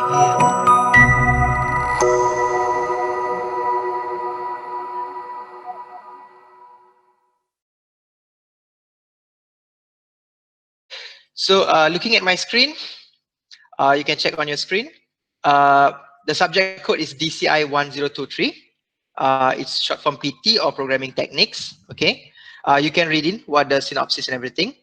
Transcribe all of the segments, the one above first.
So looking at my screen, you can check on your screen. The subject code is DCI1023. It's short from PT or Programming Techniques. Okay, you can read in what the synopsis and everything.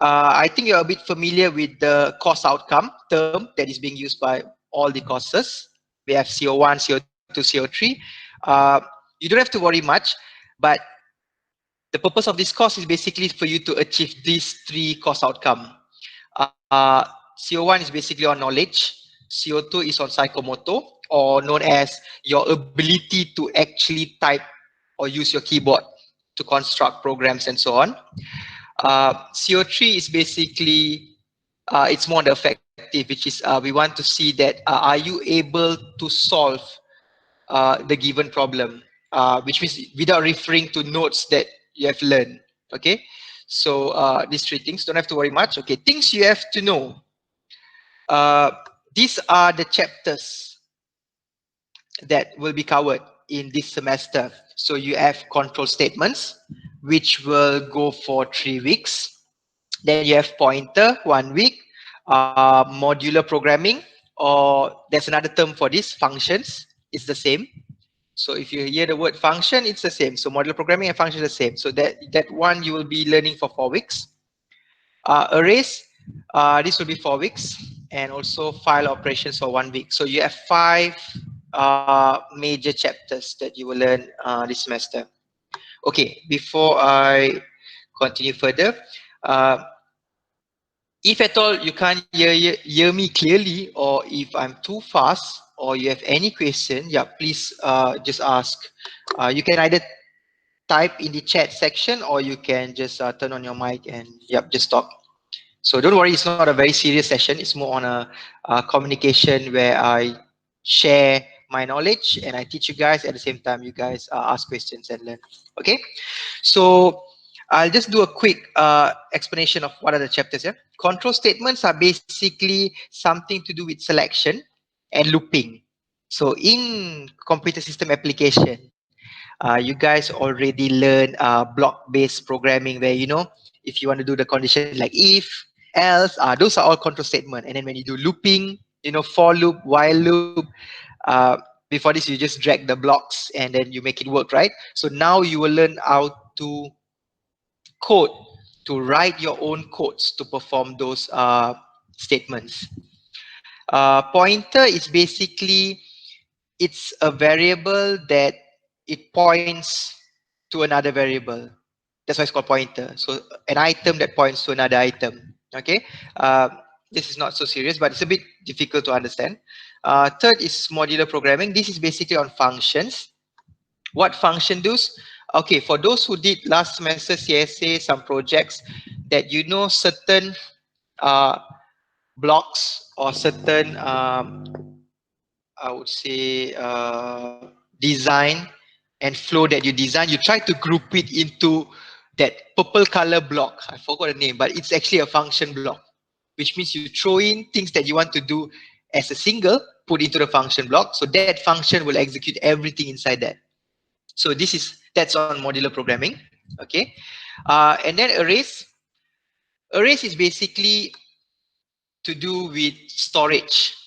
I think you're a bit familiar with the course outcome term that is being used by all the courses. We have CO1, CO2, CO3. You don't have to worry much, but the purpose of this course is basically for you to achieve these three course outcome. CO1 is basically on knowledge, CO2 is on psychomotor, or known as your ability to actually type or use your keyboard to construct programs and so on. CO3 is basically, it's more the effective, which is we want to see that are you able to solve the given problem, which means without referring to notes that you have learned. Okay, so these three things, don't have to worry much. Okay, things you have to know. These are the chapters that will be covered in this semester. So you have control statements, which will go for 3 weeks. Then you have pointer, 1 week. Modular programming, or there's another term for this, functions, it's the same. So if you hear the word function, it's the same. So modular programming and function is the same. So that one you will be learning for 4 weeks. Arrays, this will be 4 weeks, and also file operations for 1 week. So you have 5 major chapters that you will learn this semester. Okay, before I continue further, if at all you can't hear me clearly, or if I'm too fast, or you have any question, yeah, please just ask. You can either type in the chat section, or you can just turn on your mic and just talk. So don't worry, it's not a very serious session. It's more on a communication where I share my knowledge and I teach you guys. At the same time, you guys ask questions and learn. Okay, so I'll just do a quick explanation of what are the chapters here. Control statements are basically something to do with selection and looping. So in computer system application, you guys already learn block-based programming, where, you know, if you want to do the condition like if, else, those are all control statement. And then when you do looping, you know, for loop, while loop, before this you just drag the blocks and then you make it work, right? So now you will learn how to code, to write your own codes to perform those statements. Pointer is basically, it's a variable that it points to another variable. That's why it's called pointer. So an item that points to another item. Okay, this is not so serious, but it's a bit difficult to understand. Third is modular programming. This is basically on functions. What function does? Okay, for those who did last semester CSA, some projects, that you know certain blocks or certain I would say design and flow that you design, you try to group it into that purple color block. I forgot the name, but it's actually a function block, which means you throw in things that you want to do as a single, put into the function block. So that function will execute everything inside that. So that's on modular programming. Okay, and then arrays. Arrays is basically to do with storage.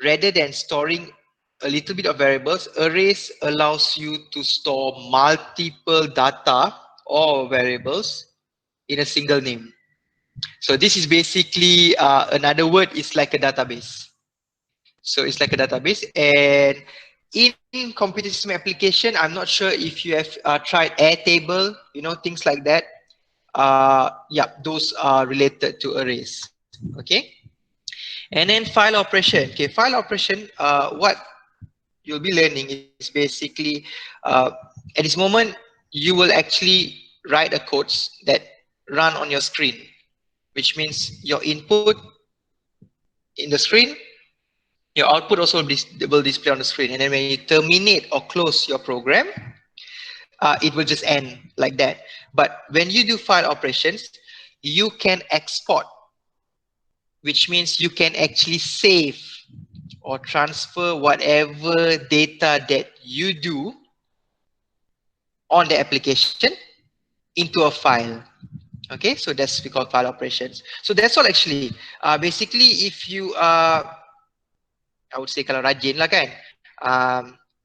Rather than storing a little bit of variables, arrays allows you to store multiple data or variables in a single name. So this is basically another word is like a database. So it's like a database, and in computer system application, I'm not sure if you have tried Airtable, you know, things like that. Yeah, those are related to arrays. Okay, and then file operation. Okay, file operation. What you'll be learning is basically at this moment you will actually write a codes that run on your screen, which means your input in the screen, your output also will display on the screen, and then when you terminate or close your program, it will just end like that. But when you do file operations, you can export, which means you can actually save or transfer whatever data that you do on the application into a file. Okay, so that's we call file operations. So that's all actually. Basically, if you I would say kalau rajin lah kan,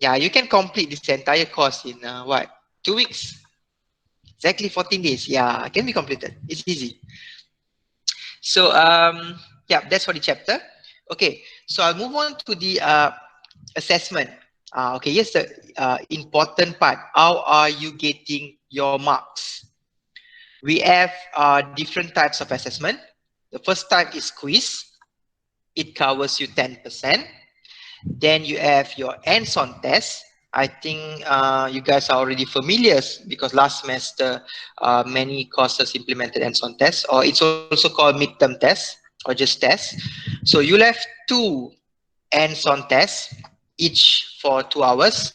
yeah, you can complete this entire course in what, 2 weeks, exactly 14 days. Yeah, can be completed. It's easy. So yeah, that's for the chapter. Okay, so I'll move on to the assessment. Okay, yes, the important part. How are you getting your marks? We have different types of assessment. The first type is quiz. It covers you 10%. Then you have your hands-on test. I think you guys are already familiar because last semester many courses implemented hands-on test, or it's also called midterm test or just test. So you'll have 2 hands-on tests, each for 2 hours,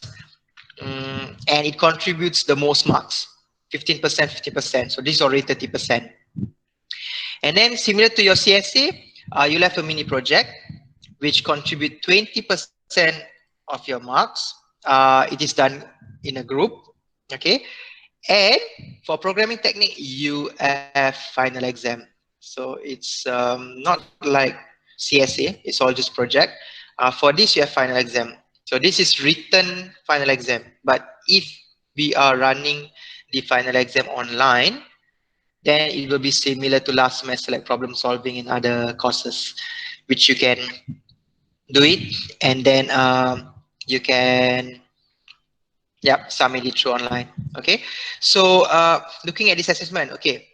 and it contributes the most marks, 15%, 50%. So this is already 30%. And then similar to your CSA, you'll have a mini project which contribute 20% of your marks. It is done in a group, okay? And for programming technique, you have final exam. So it's not like CSA, it's all just project. For this, you have final exam. So this is written final exam. But if we are running the final exam online, then it will be similar to last semester, like problem solving in other courses, which you can do it, and then you can submit it through online. Okay, so looking at this assessment, okay,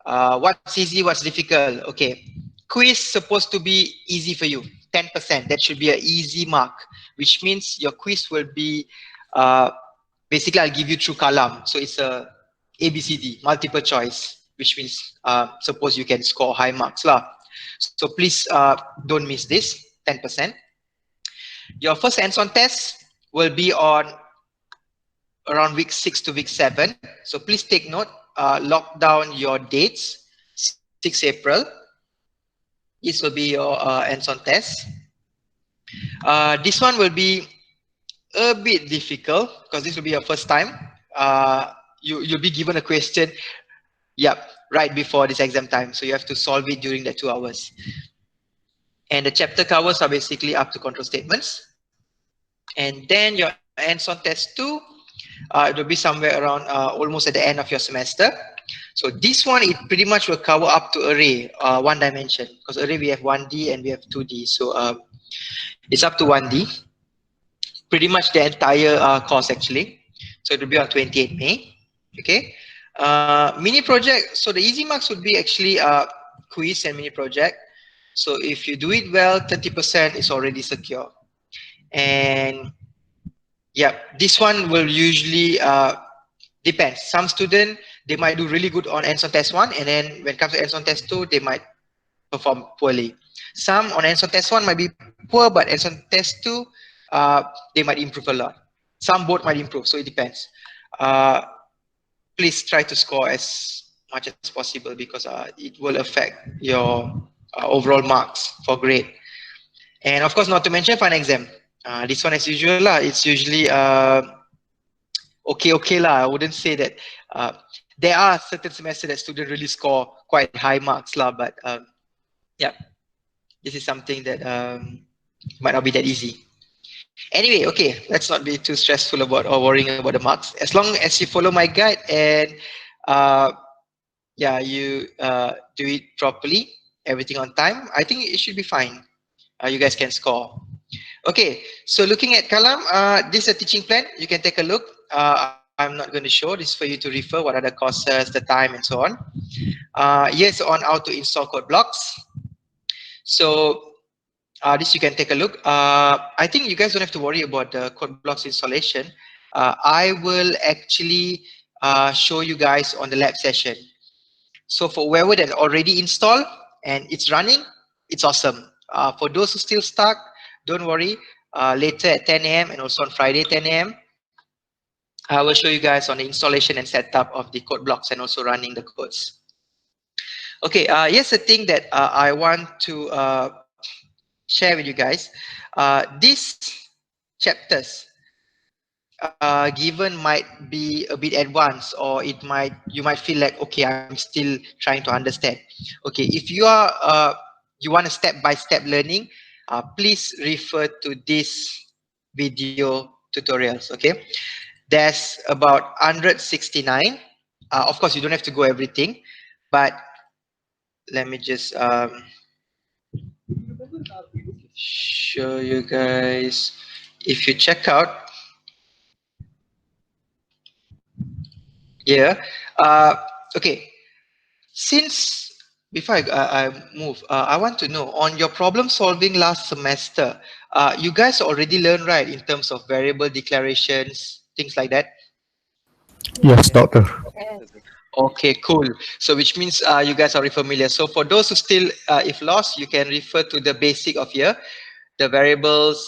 what's easy, what's difficult? Okay, quiz supposed to be easy for you, 10%. That should be an easy mark, which means your quiz will be basically I'll give you through column. So it's a ABCD, multiple choice, which means suppose you can score high marks lah. So please don't miss this 10%. Your first hands-on test will be on around week 6 to week 7. So please take note, lock down your dates. 6 April. This will be your hands-on test. This one will be a bit difficult because this will be your first time. You'll be given a question, right before this exam time. So you have to solve it during the 2 hours. And the chapter covers are basically up to control statements. And then your hands-on test 2, it will be somewhere around almost at the end of your semester. So this one, it pretty much will cover up to array, 1 dimension. Because array we have 1D and we have 2D. So it's up to 1D. Pretty much the entire course actually. So it will be on 28 May. Okay. Mini project. So the easy marks would be actually quiz and mini project. So if you do it well, 30% is already secure. And this one will usually depend. Some student, they might do really good on hands-on test 1, and then when it comes to hands-on test 2, they might perform poorly. Some on hands-on test 1 might be poor, but hands-on test 2, they might improve a lot. Some both might improve, so it depends. Please try to score as much as possible because it will affect your overall marks for grade. And of course, not to mention final exam. This one as usual lah. It's usually okay lah. I wouldn't say that there are certain semesters that students really score quite high marks lah. But this is something that might not be that easy. Anyway, okay, let's not be too stressful about or worrying about the marks. As long as you follow my guide and you do it properly, everything on time, I think it should be fine. You guys can score. Okay, so looking at Kalam, this is a teaching plan. You can take a look. I'm not going to show this for you to refer what are the courses, the time, and so on. Yes, on how to install code blocks. So this you can take a look. I think you guys don't have to worry about the code blocks installation. I will actually show you guys on the lab session. So for whoever that already installed and it's running, it's awesome. For those who still stuck, don't worry. Later at 10 AM and also on Friday 10 AM, I will show you guys on the installation and setup of the code blocks and also running the codes. Okay, here's the thing that I want to share with you guys. These chapters given might be a bit advanced, or you might feel like, okay, I'm still trying to understand. Okay, if you want a step-by-step learning, please refer to this video tutorials. Okay, there's about 169. Of course, you don't have to go everything, but let me just show you guys. If you check out here, okay, since before I move, I want to know, on your problem solving last semester, you guys already learned, right, in terms of variable declarations, things like that? Yes, doctor. Okay, cool. So which means you guys are already familiar. So for those who still, if lost, you can refer to the basic of here, the variables,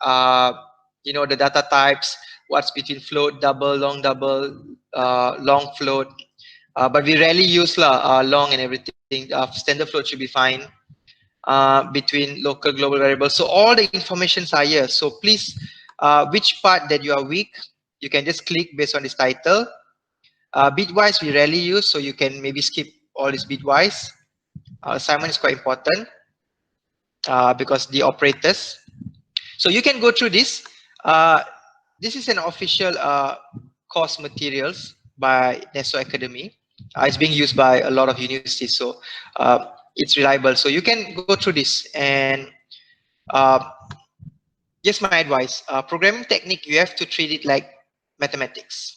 uh, the data types, what's between float, double, long float. But we rarely use long and everything. Standard float should be fine. Between local, global variables. So all the informations are here. So please, which part that you are weak, you can just click based on this title. Bitwise we rarely use, so you can maybe skip all this bitwise. Assignment is quite important because the operators. So you can go through this. This is an official course materials by NESO Academy. It's being used by a lot of universities, so it's reliable. So you can go through this, and uh, just my advice, programming technique, you have to treat it like mathematics.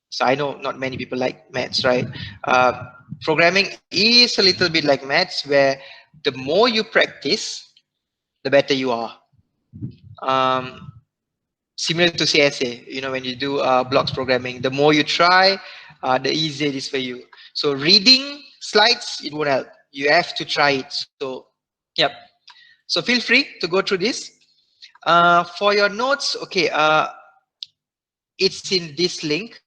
So I know not many people like maths, right? Programming is a little bit like maths, where the more you practice, the better you are. Um, Similar to CSA, when you do blocks programming, the more you try, the easier it is for you. So reading slides, it won't help. You have to try it. So, yep. So feel free to go through this. For your notes, okay, it's in this link.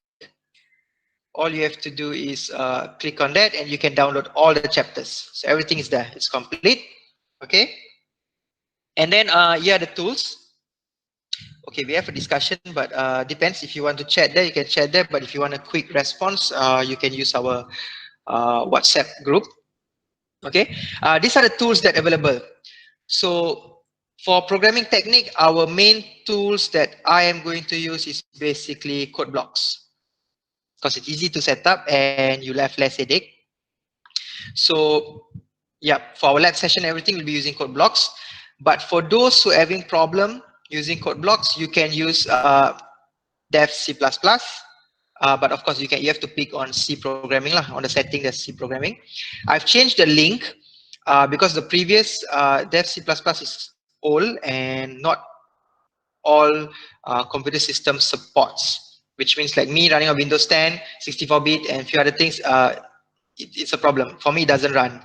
All you have to do is click on that, and you can download all the chapters. So everything is there. It's complete. Okay. And then here are the tools. Okay, we have a discussion, but depends. If you want to chat there, you can chat there. But if you want a quick response, you can use our WhatsApp group. Okay, these are the tools that are available. So for programming technique, our main tools that I am going to use is basically code blocks, because it's easy to set up and you'll have less headache. So yeah, for our lab session, everything will be using code blocks. But for those who are having problem using code blocks, you can use dev C++. But of course, you have to pick on C programming lah. On the setting, there's C programming. I've changed the link because the previous dev C++ is old and not all computer system supports, which means like me running on Windows 10, 64-bit and few other things, it's a problem. For me, it doesn't run.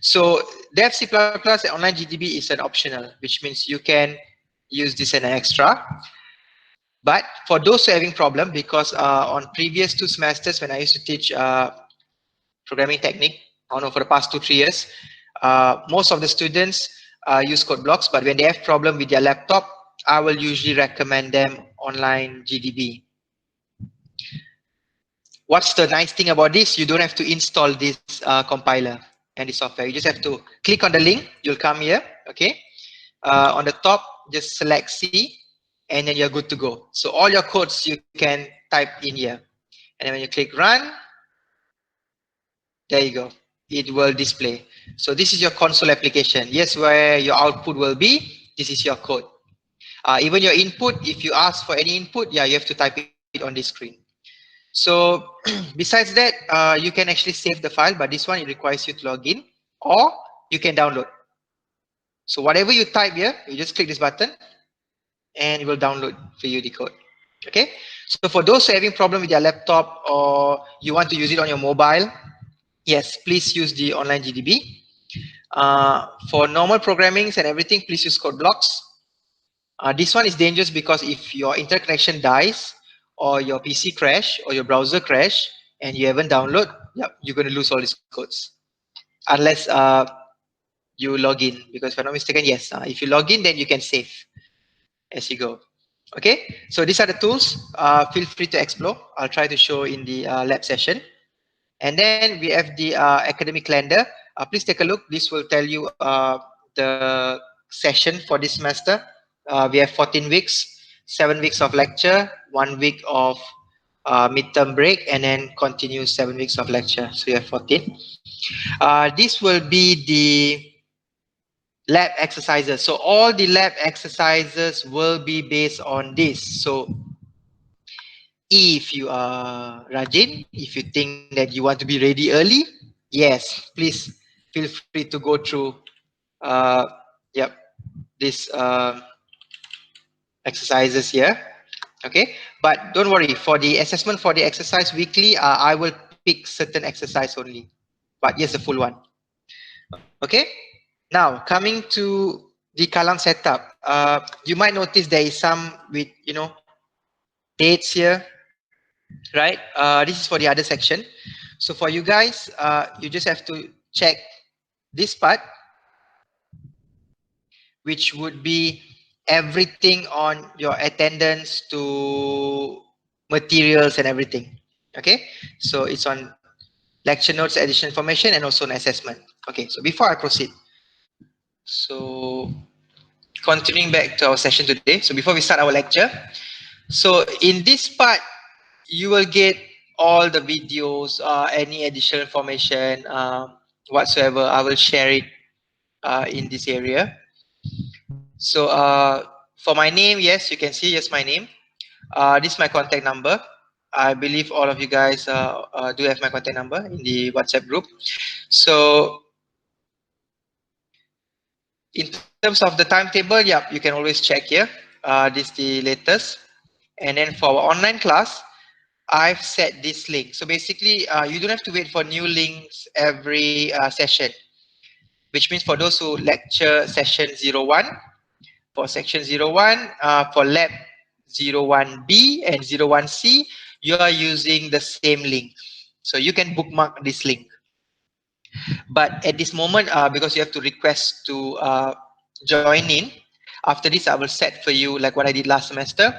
So dev C++ and online GDB is an optional, which means you can use this as an extra. But for those who are having problem, because on previous 2 semesters when I used to teach programming technique, I don't know, for the past 2-3 years, most of the students use code blocks, but when they have problem with their laptop, I will usually recommend them online GDB. What's the nice thing about this? You don't have to install this compiler and the software. You just have to click on the link. You'll come here, okay? On the top, just select C, and then you're good to go. So all your codes you can type in here. And then when you click run, there you go. It will display. So this is your console application. Yes, where your output will be, this is your code. Even your input, if you ask for any input, yeah, you have to type it on this screen. So besides that, you can actually save the file, but this one, it requires you to log in, or you can download. So whatever you type here, you just click this button and it will download for you the code. Okay. So for those who are having problem with your laptop, or you want to use it on your mobile, yes, please use the online GDB. For normal programmings and everything, please use code blocks. This one is dangerous because if your internet connection dies, or your PC crash, or your browser crash, and you haven't downloaded, yep, you're going to lose all these codes. Unless you log in, because if I'm not mistaken, yes, if you log in, then you can save as you go. Okay, so these are the tools. Feel free to explore. I'll try to show in the lab session. And then we have the academic calendar. Please take a look. This will tell you the session for this semester. We have 14 weeks, 7 weeks of lecture, 1 week of midterm break, and then continue 7 weeks of lecture. So you have 14. This will be the lab exercises. So all the lab exercises will be based on this. So if you are Rajin, if you think that you want to be ready early, yes, please feel free to go through uh, yep, this exercises here. Okay, but don't worry, for the assessment for the exercise weekly, I will pick certain exercise only, but yes, the full one. Okay, now coming to the Kalam setup, you might notice there is some with, you know, dates here, right? This is for the other section. So for you guys, you just have to check this part, which would be everything on your attendance to materials and everything. Okay, so it's on lecture notes, additional information, and also an assessment. Okay, so before I proceed, so continuing back to our session today. So before we start our lecture, so in this part, you will get all the videos, any additional information whatsoever. I will share it in this area. So for my name, yes, you can see just my name. This is my contact number. I believe all of you guys do have my contact number in the WhatsApp group. So in terms of the timetable, yeah, you can always check here. This is the latest. And then for our online class, I've set this link. So basically, you don't have to wait for new links every session, which means for those who lecture session 01, for section 01, for lab 01B and 01C, you are using the same link. So you can bookmark this link. But at this moment, because you have to request to join in, after this, I will set for you like what I did last semester.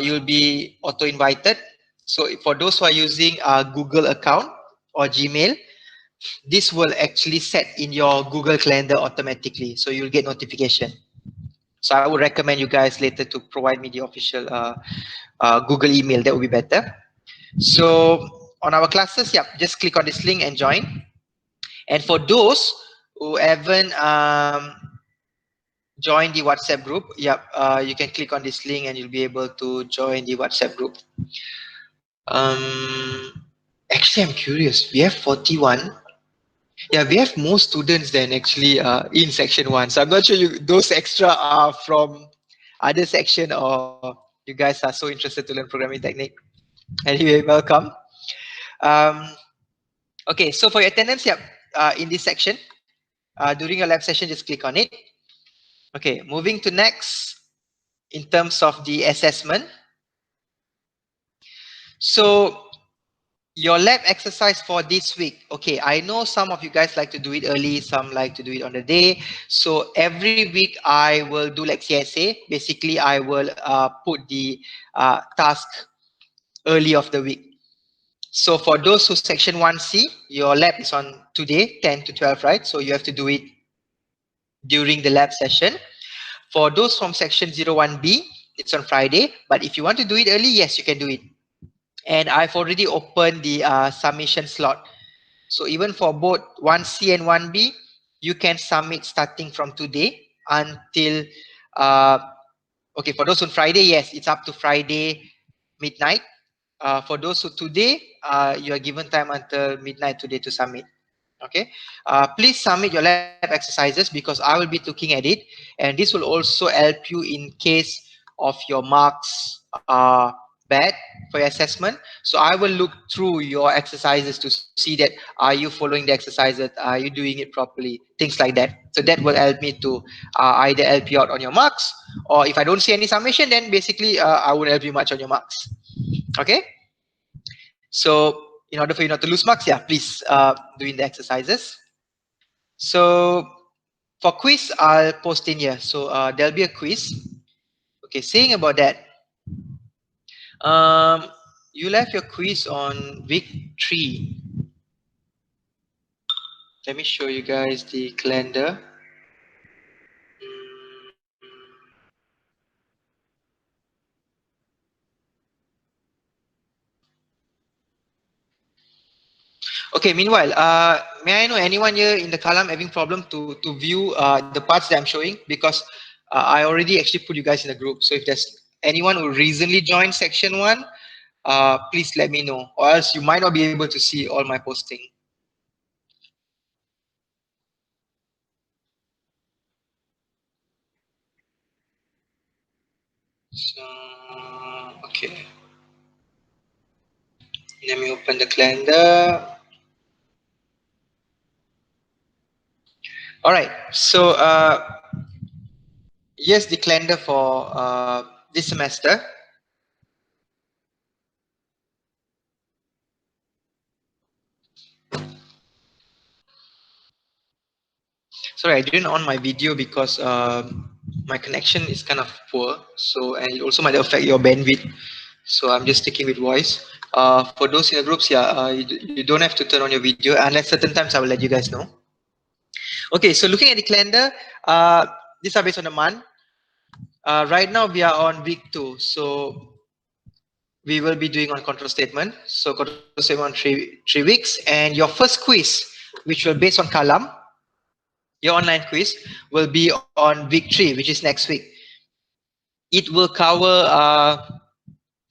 You'll be auto-invited. So for those who are using a Google account or Gmail, this will actually set in your Google Calendar automatically. So you'll get notification. So I would recommend you guys later to provide me the official Google email. That would be better. So on our classes, yeah, just click on this link and join. And for those who haven't joined the WhatsApp group, yeah, you can click on this link and you'll be able to join the WhatsApp group. Actually, I'm curious. We have 41. Yeah, we have more students than actually in section 1. So I'm not sure those extra are from other section, or you guys are so interested to learn programming technique. Anyway, welcome. Um, okay, so for your attendance, yeah, in this section, during your lab session, just click on it. Okay, moving to next in terms of the assessment. So your lab exercise for this week. Okay, I know some of you guys like to do it early, some like to do it on the day. So every week I will do like CSA. Basically, I will put the task early of the week. So for those who section 1C, your lab is on today, 10 to 12, right? So you have to do it during the lab session. For those from section 01B, it's on Friday. But if you want to do it early, yes, you can do it. And I've already opened the submission slot. So even for both 1C and 1B, you can submit starting from today until, okay, for those on Friday, yes, it's up to Friday midnight. For those who today, you are given time until midnight today to submit. Okay, please submit your lab exercises because I will be looking at it, and this will also help you in case of your marks bad for your assessment. So I will look through your exercises to see that are you following the exercises, are you doing it properly, things like that. So that will help me to either help you out on your marks, or if I don't see any summation, then basically I won't help you much on your marks. Okay, so in order for you not to lose marks, yeah, please doing the exercises. So For quiz, I'll post in here. So there'll be a quiz. Okay, saying about that, um, you'll have your quiz on week 3. Let me show you guys the calendar. Okay, meanwhile, may I know anyone here in the column having problem to view the parts that I'm showing? Because I already actually put you guys in the group. So if there's anyone who recently joined section 1, please let me know, or else you might not be able to see all my posting. So, okay. Let me open the calendar. All right. So, here's the calendar for this semester. Sorry, I didn't on my video because my connection is kind of poor. So, and it also might affect your bandwidth. So I'm just sticking with voice. For those in the groups, yeah, you don't have to turn on your video unless certain times I will let you guys know. Okay, so looking at the calendar, these are based on the month. Right now we are on week 2, so we will be doing on control statement. So control statement on three weeks, and your first quiz, which will based on column, your online quiz will be on week 3, which is next week. It will cover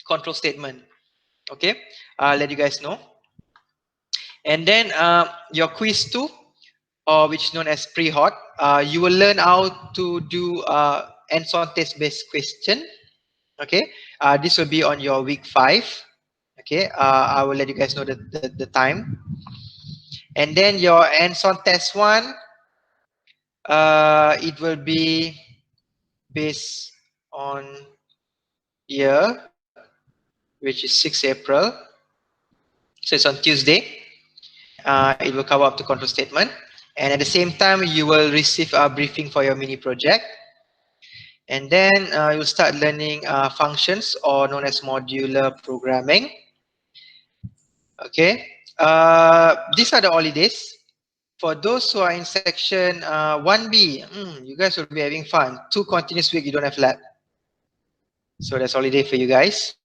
control statement. Okay, I'll let you guys know. And then your quiz 2, or which is known as pre-hot, you will learn how to do hands-on test-based question. Okay, this will be on your week 5. Okay, I will let you guys know the time. And then your hands-on test 1, it will be based on year, which is 6 April. So it's on Tuesday. It will cover up to control statement. And at the same time, you will receive a briefing for your mini project. And then you'll start learning functions, or known as modular programming. Okay, these are the holidays. For those who are in section 1B, you guys will be having fun. 2 continuous weeks you don't have lab. So that's holiday for you guys.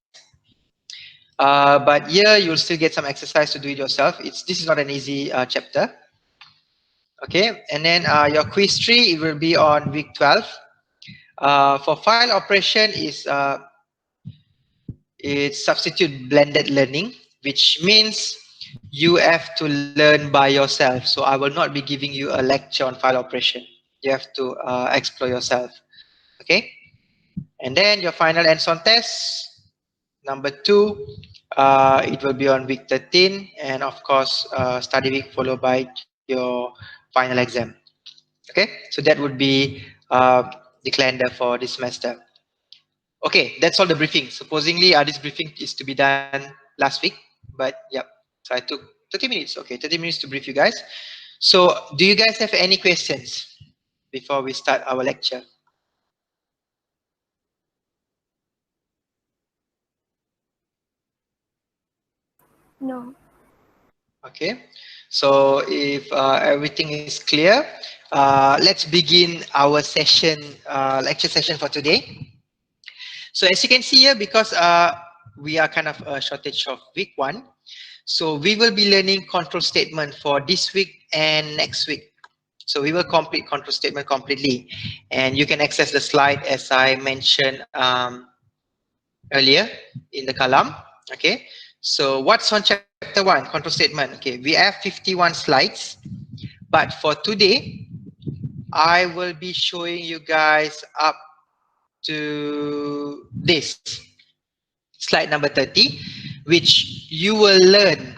But here you'll still get some exercise to do it yourself. This is not an easy chapter. Okay, and then your quiz 3, it will be on week 12. For file operation it's substitute blended learning, which means you have to learn by yourself. So I will not be giving you a lecture on file operation. You have to explore yourself. Okay, and then your final hands-on test, number 2, it will be on week 13, and of course study week followed by your final exam. Okay, so that would be the calendar for this semester. Okay, that's all the briefing. Supposedly this briefing is to be done last week, but yep. So I took 30 minutes. Okay, 30 minutes to brief you guys. So do you guys have any questions before we start our lecture? No. Okay, so if everything is clear, let's begin our session, lecture session for today. So as you can see here, because we are kind of a shortage of week 1, so we will be learning control statement for this week and next week. So we will complete control statement completely, and you can access the slide as I mentioned earlier in the column. Okay, so what's on chapter 1, control statement? Okay, we have 51 slides, but for today I will be showing you guys up to this slide number 30, which you will learn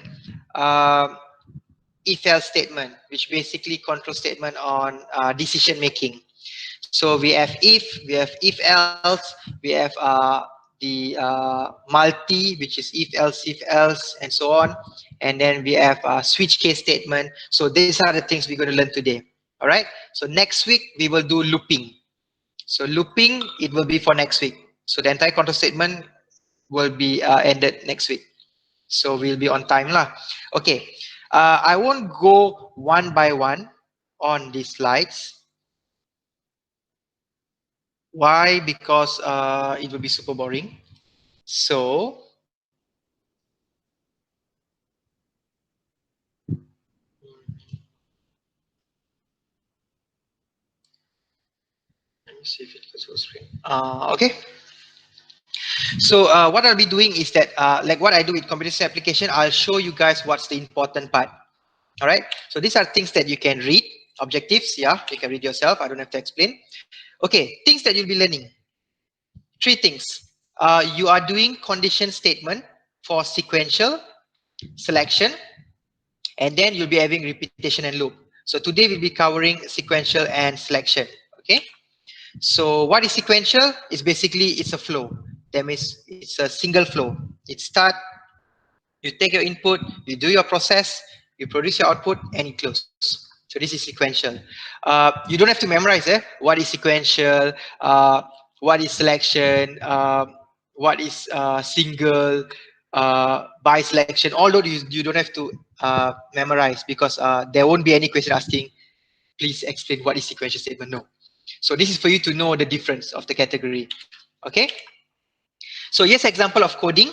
if-else statement, which basically control statement on decision making. So we have if-else, we have the multi, which is if-else, and so on. And then we have switch case statement. So these are the things we're going to learn today. All right. So next week we will do looping. So looping, it will be for next week. So the entire control statement will be ended next week. So we'll be on time lah. Okay. I won't go one by one on these slides. Why? Because it will be super boring. So let me see if it goes full screen. Okay. So what I'll be doing is that like what I do with computer science application, I'll show you guys what's the important part. All right. So these are things that you can read. Objectives, yeah, you can read yourself. I don't have to explain. Okay, things that you'll be learning. Three things. You are doing condition statement for sequential, selection, and then you'll be having repetition and loop. So today we'll be covering sequential and selection. Okay. So what is sequential? It's basically, it's a flow. That means it's a single flow. It start, you take your input, you do your process, you produce your output, and it close. So this is sequential. You don't have to memorize what is sequential, what is selection, what is single, by selection. Although you don't have to memorize, because there won't be any question asking, please explain what is sequential statement. No. So this is for you to know the difference of the category. Okay. So here's an example of coding.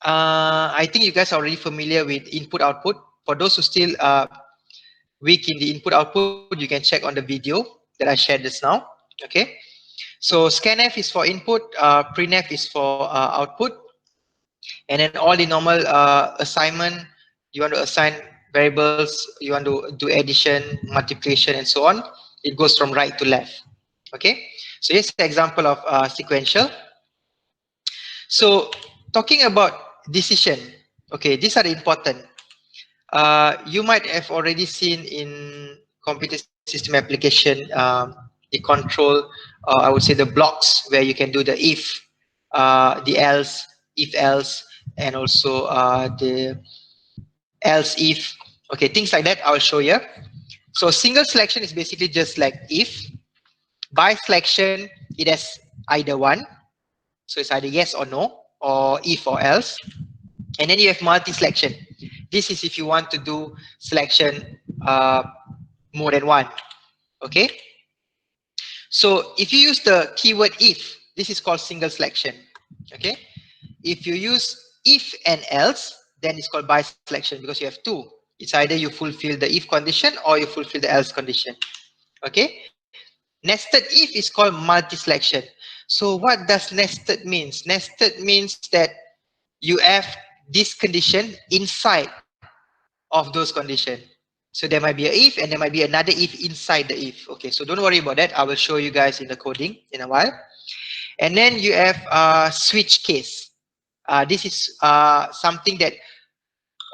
I think you guys are already familiar with input output. For those who still weak in the input output, you can check on the video that I shared just now. Okay. So scanf is for input, printf is for output, and then all the normal assignment, you want to assign variables, you want to do addition, multiplication, and so on. It goes from right to left. Okay. So here's an example of sequential. So talking about decision, okay, these are important. You might have already seen in computer system application the control, I would say the blocks where you can do the if, the else, if else, and also the else if. Okay, things like that I will show you. So single selection is basically just like if. By selection, it has either one. So it's either yes or no, or if or else. And then you have multi-selection. This is if you want to do selection more than one. Okay. So if you use the keyword if, this is called single selection. Okay. If you use if and else, then it's called bi-selection, because you have two. It's either you fulfill the if condition or you fulfill the else condition. Okay. Nested if is called multi-selection. So what does nested means? Nested means that you have this condition inside of those conditions. So there might be a if and there might be another if inside the if. Okay, so don't worry about that. I will show you guys in the coding in a while. And then you have switch case. This is something that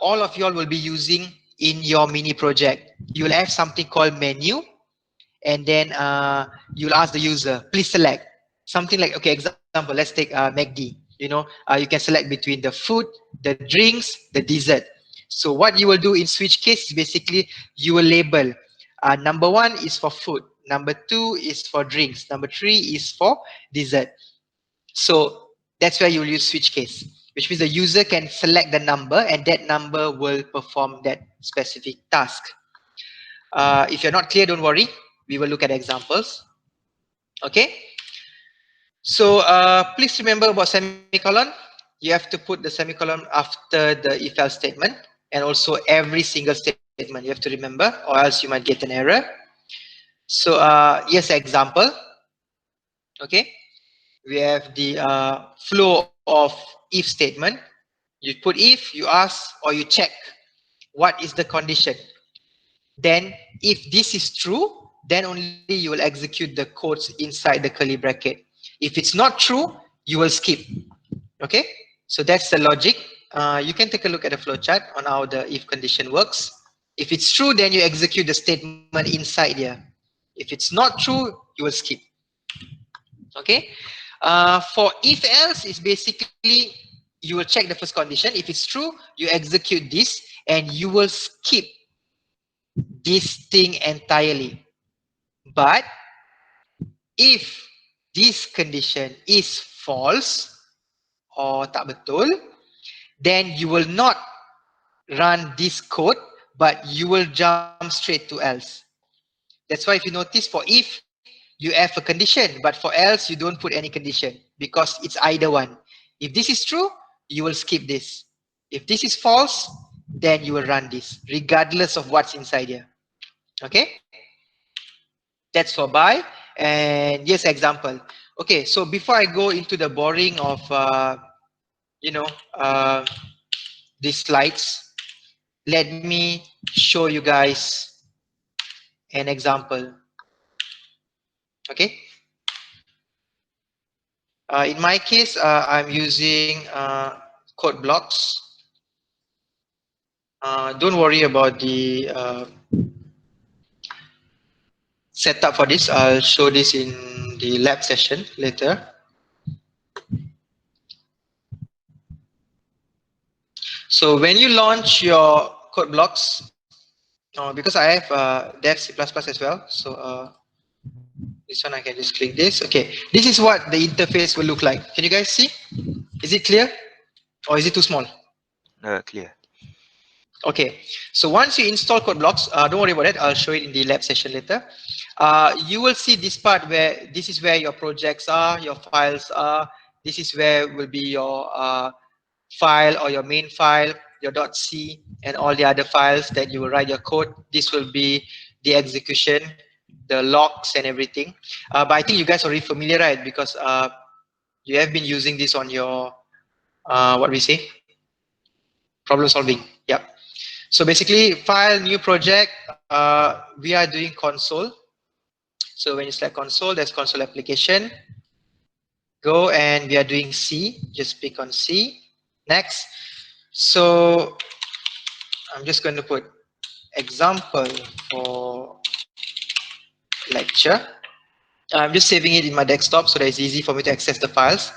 all of y'all will be using in your mini project. You'll have something called menu, and then you'll ask the user, please select something like, okay, example, let's take MACD. You know, you can select between the food, the drinks, the dessert. So what you will do in switch case is basically you will label number one is for food, number two is for drinks, number three is for dessert. So that's where you'll use switch case, which means the user can select the number and that number will perform that specific task. If you're not clear, don't worry. We will look at examples. Okay. So please remember about semicolon. You have to put the semicolon after the if else statement, and also every single statement you have to remember, or else you might get an error. So here's an example. Okay. We have the flow of if statement. You put if, you ask, or you check what is the condition. Then if this is true, then only you will execute the codes inside the curly bracket. If it's not true, you will skip. Okay, so that's the logic. You can take a look at the flowchart on how the if condition works. If it's true, then you execute the statement inside here. If it's not true, you will skip. Okay, for if else is basically you will check the first condition. If it's true, you execute this and you will skip this thing entirely. But if this condition is false or tak betul, then you will not run this code, but you will jump straight to else. That's why if you notice, for if you have a condition, but for else you don't put any condition because it's either one. If this is true, you will skip this. If this is false, then you will run this regardless of what's inside here. Okay, that's for by. And yes, example. Okay, so before I go into the boring of you know uh, these slides, let me show you guys an example. Okay, in my case, I'm using code blocks. Don't worry about the setup for this. I'll show this in the lab session later. So when you launch your code blocks, because I have dev C++ as well, so this one I can just click this. Okay, this is what the interface will look like. Can you guys see? Is it clear or is it too small? Clear. Okay, so once you install code blocks, don't worry about it. I'll show it in the lab session later. You will see this part where this is where your projects are, your files are. This is where will be your file or your main file, your .c, and all the other files that you will write your code. This will be the execution, the logs and everything. But I think you guys are already familiar, right? Because you have been using this on your, what we say? Problem solving. Yep. So basically, file, new project, we are doing console. So when you select console, there's console application. Go and we are doing C, just pick on C. Next. So I'm just going to put example for lecture. I'm just saving it in my desktop so that it's easy for me to access the files.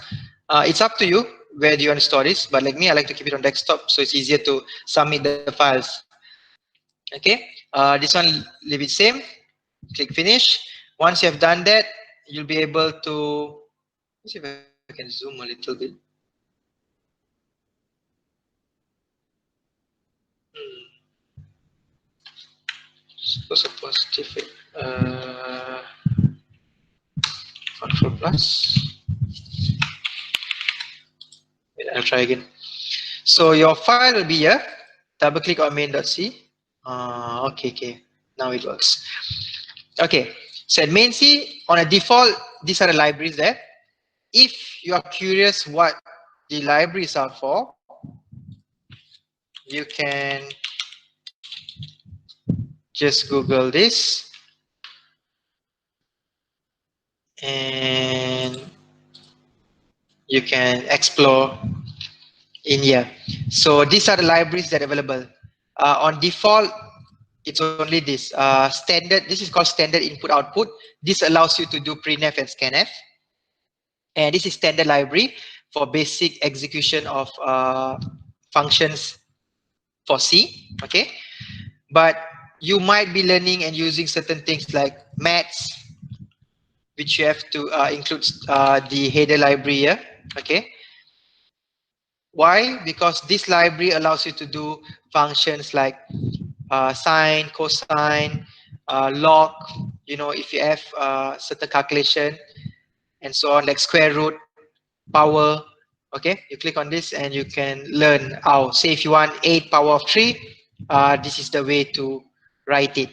It's up to you where do you want to store this, but like me, I like to keep it on desktop so it's easier to submit the files. Okay, this one leave it same, click finish. Once you have done that, you'll be able to, let's see if I can zoom a little bit. Suppose a positive control plus. Wait, I'll try again. So your file will be here. Double click on main.c. Okay. Now it works. Okay. So at main C, on a default, these are the libraries there. If you are curious what the libraries are for, you can just Google this and you can explore in here. So these are the libraries that are available. On default, it's only this standard. This is called standard input output. This allows you to do printf and scanf. And this is standard library for basic execution of functions for C. Okay, but you might be learning and using certain things like maths, which you have to include the header library here. Okay. Why? Because this library allows you to do functions like sine, cosine, log, if you have certain calculation and so on, like square root, power. Okay, you click on this and you can learn how, say if you want 8 power of 3, this is the way to write it.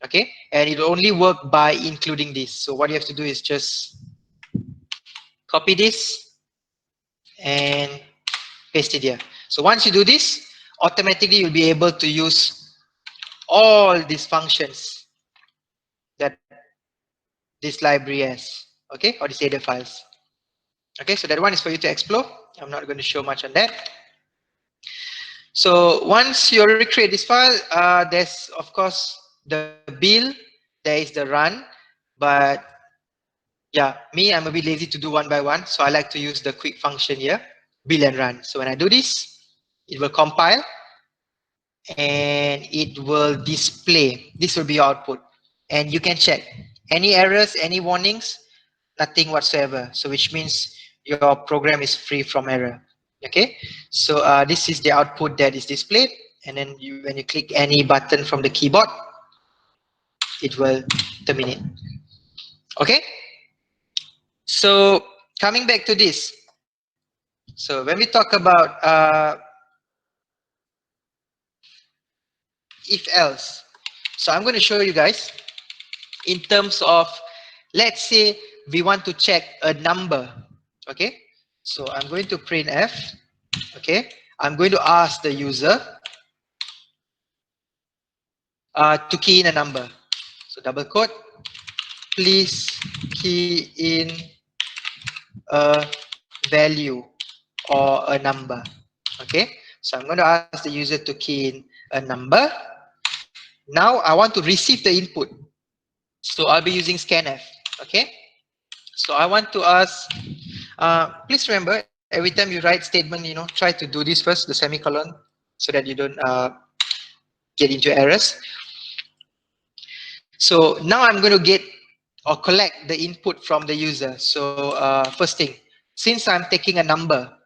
Okay, and it will only work by including this. So what you have to do is just copy this and paste it here. So once you do this, automatically you'll be able to use all these functions that this library has, okay, or these header files. Okay, so that one is for you to explore. I'm not going to show much on that. So once you already create this file, there's of course the build, there is the run, but yeah, me, I'm a bit lazy to do one by one, so I like to use the quick function here, build and run. So when I do this, it will compile and it will display. This will be your output, and you can check Any errors, any warnings? Nothing whatsoever. So which means your program is free from error. Okay, so this is the output that is displayed, and then when you click any button from the keyboard, it will terminate. Okay, so coming back to this, so when we talk about if else, so I'm going to show you guys in terms of, let's say we want to check a number. Okay, so I'm going to print f. Okay, I'm going to ask the user to key in a number. So double quote, please key in a value or a number. Okay, so I'm going to ask the user to key in a number. Now I want to receive the input, so I'll be using scanf. Okay, so I want to ask, please remember every time you write statement, try to do this first, the semicolon, so that you don't get into errors. So now I'm going to get or collect the input from the user. So first thing, since I'm taking a number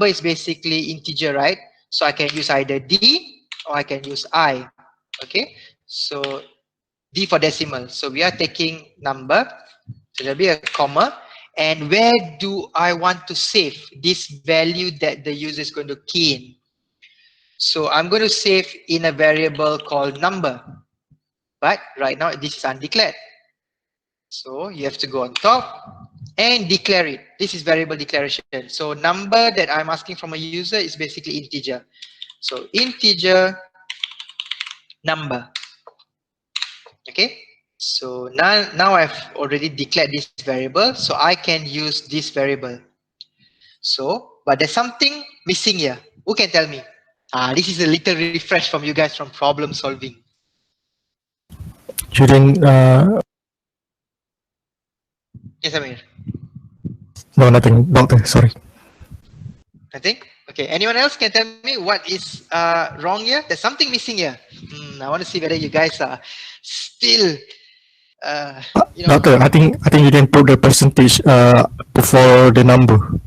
is basically integer, right? So I can use either D or I can use I. Okay, so D for decimal. So we are taking number, so there'll be a comma. And where do I want to save this value that the user is going to key in? So I'm going to save in a variable called number, but right now this is undeclared. So you have to go on top and declare it. This is variable declaration. So number that I'm asking from a user is basically integer. So integer number. Okay. So now I've already declared this variable, so I can use this variable. So, but there's something missing here. Who can tell me? This is a little refresh from you guys from problem solving. You didn't, Yes, Amir. no, nothing, doctor, sorry. Nothing? Okay. Anyone else can tell me what is wrong here? There's something missing here. I want to see whether you guys are still, Doctor, I think you didn't put the percentage before the number.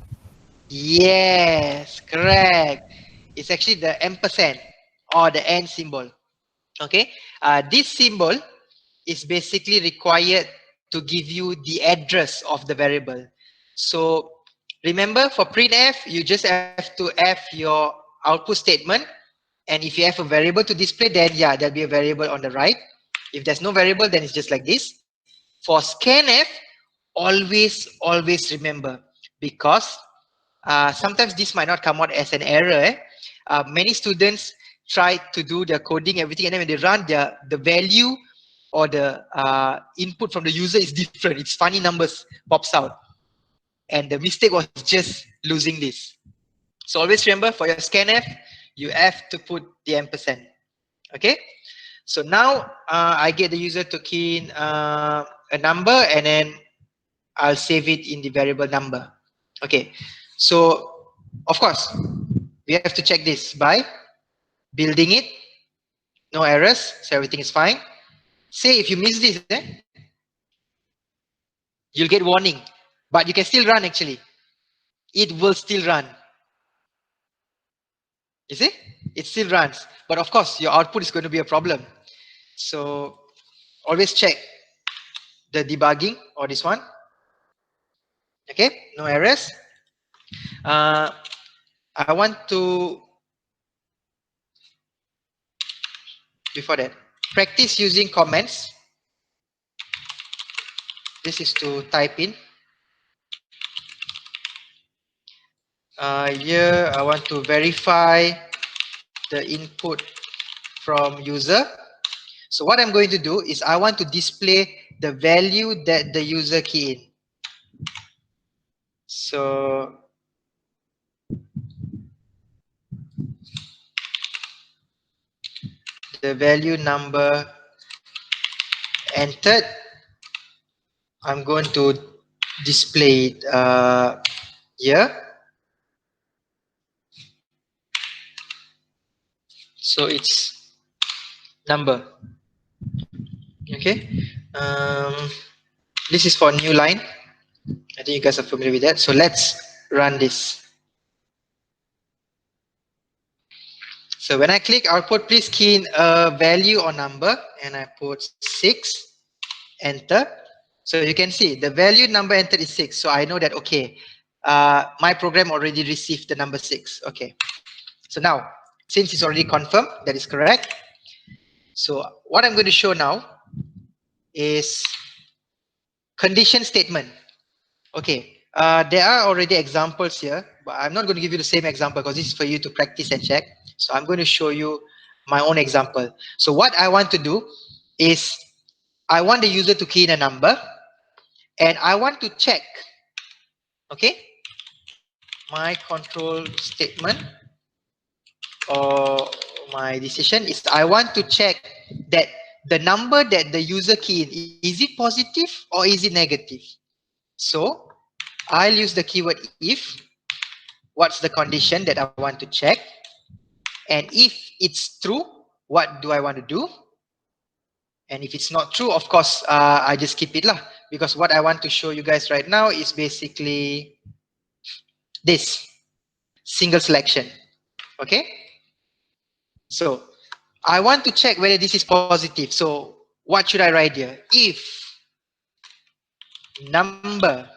Yes, correct. It's actually the ampersand or the and symbol. Okay. This symbol is basically required to give you the address of the variable. So remember, for printf, you just have to have your output statement. And if you have a variable to display, then yeah, there'll be a variable on the right. If there's no variable, then it's just like this. For scanf, always remember, because sometimes this might not come out as an error. Many students try to do their coding, everything, and then when they run, the value or the input from the user is different. It's funny numbers pops out. And the mistake was just losing this. So always remember, for your scanf, you have to put the ampersand. Okay. So now I get the user to key in a number, and then I'll save it in the variable number. Okay. So of course, we have to check this by building it. No errors, so everything is fine. Say if you miss this, you'll get warning, but you can still run actually. It will still run. You see? It still runs. But of course, your output is going to be a problem. So always check the debugging or this one. Okay, no errors. I want to, before that, practice using comments. This is to type in. Here, I want to verify the input from user. So what I'm going to do is I want to display the value that the user key in. So the value number entered, I'm going to display it here. So it's number. Okay. This is for new line. I think you guys are familiar with that. So let's run this. So when I click output, please key in a value or number, and I put 6, enter. So you can see the value number entered is 6. So I know that, okay, my program already received the number 6. Okay. So now, since it's already confirmed, that is correct. So what I'm going to show now is condition statement. Okay, there are already examples here, but I'm not going to give you the same example because this is for you to practice and check. So I'm going to show you my own example. So what I want to do is I want the user to key in a number and I want to check, okay, my control statement or my decision is I want to check that the number that the user key in, is it positive or is it negative? So I'll use the keyword if. What's the condition that I want to check? And if it's true, what do I want to do? And if it's not true, of course, I just keep it lah. Because what I want to show you guys right now is basically this single selection. Okay. So I want to check whether this is positive. So what should I write here? If number,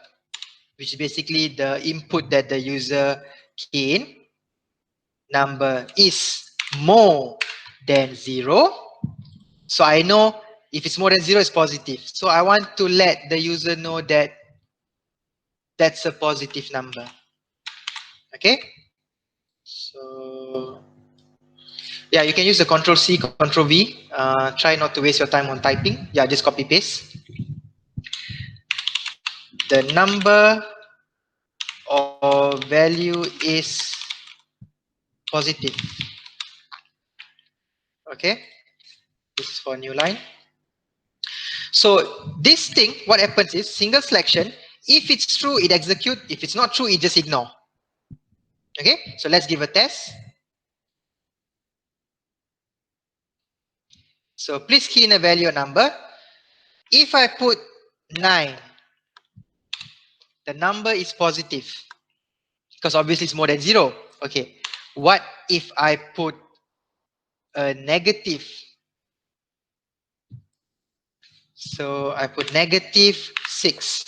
which is basically the input that the user key in, number is more than 0. So I know if it's more than 0, it's positive. So I want to let the user know that that's a positive number. Okay. So yeah, you can use the Control C, Control V. Try not to waste your time on typing. Yeah, just copy paste. The number or value is positive. Okay. This is for a new line. So this thing, what happens is single selection. If it's true, it execute. If it's not true, it just ignore. Okay. So let's give a test. So please key in a value or number. If I put 9, the number is positive because obviously it's more than 0. Okay. What if I put a negative? So I put -6.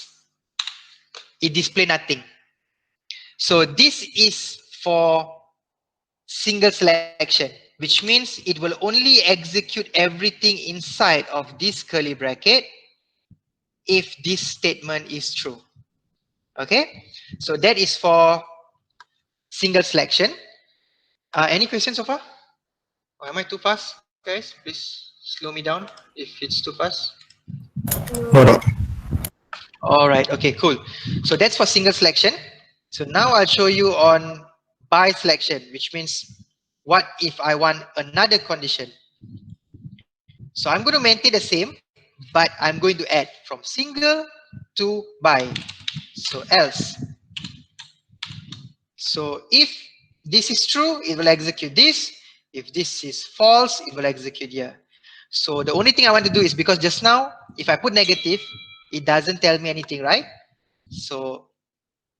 It display nothing. So this is for single selection, which means it will only execute everything inside of this curly bracket if this statement is true. Okay, so that is for single selection. Any questions so far? Or am I too fast, guys? Please slow me down if it's too fast. No, no. All right. Okay, cool. So that's for single selection. So now I'll show you on by selection, which means what if I want another condition? So I'm going to maintain the same, but I'm going to add from single to by. So else. So if this is true, it will execute this. If this is false, it will execute here. So the only thing I want to do is because just now, if I put negative, it doesn't tell me anything, right? So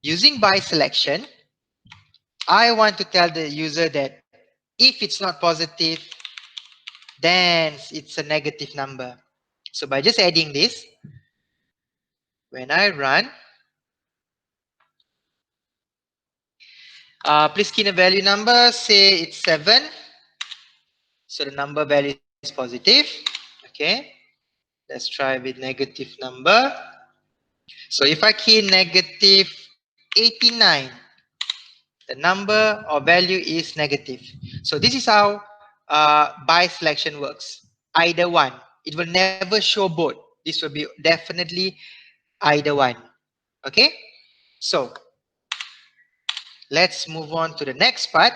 using by selection, I want to tell the user that if it's not positive, then it's a negative number. So by just adding this, when I run, please key in a value number, say it's 7. So the number value is positive. Okay. Let's try with negative number. So if I key negative 89, the number or value is negative. So this is how by selection works. Either one. It will never show both. This will be definitely either one. Okay. So let's move on to the next part.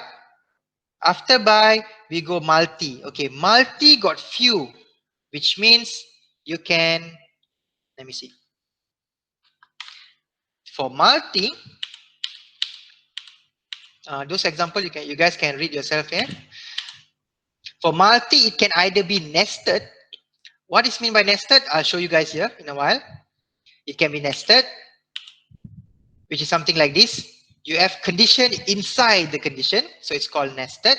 After by, we go multi. Okay, multi got few, which means you can, let me see. For multi, those examples you guys can read yourself here. For multi, it can either be nested What is meant by nested? I'll show you guys here in a while. It can be nested, which is something like this. You have condition inside the condition, so it's called nested.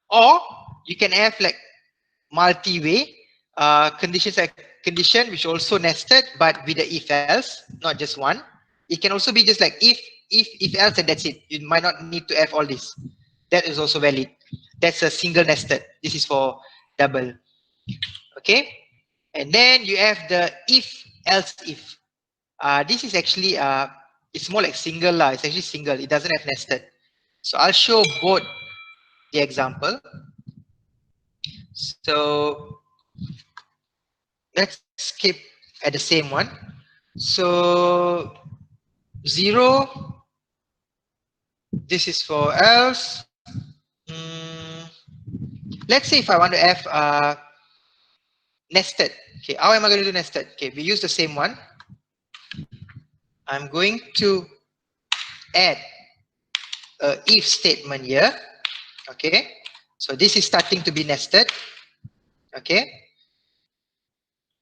Or you can have like multi-way conditions, like condition which also nested, but with the if else, not just one. It can also be just like if else, and that's it. You might not need to have all this. That is also valid. That's a single nested. This is for double. Okay, and then you have the if else if. This is actually it's more like single lah. It's actually single. It doesn't have nested. So I'll show both the example. So let's skip at the same one. So 0. This is for else. Let's say if I want to have nested. Okay, how am I going to do nested? Okay, we use the same one. I'm going to add a if statement here. Okay, so this is starting to be nested. Okay,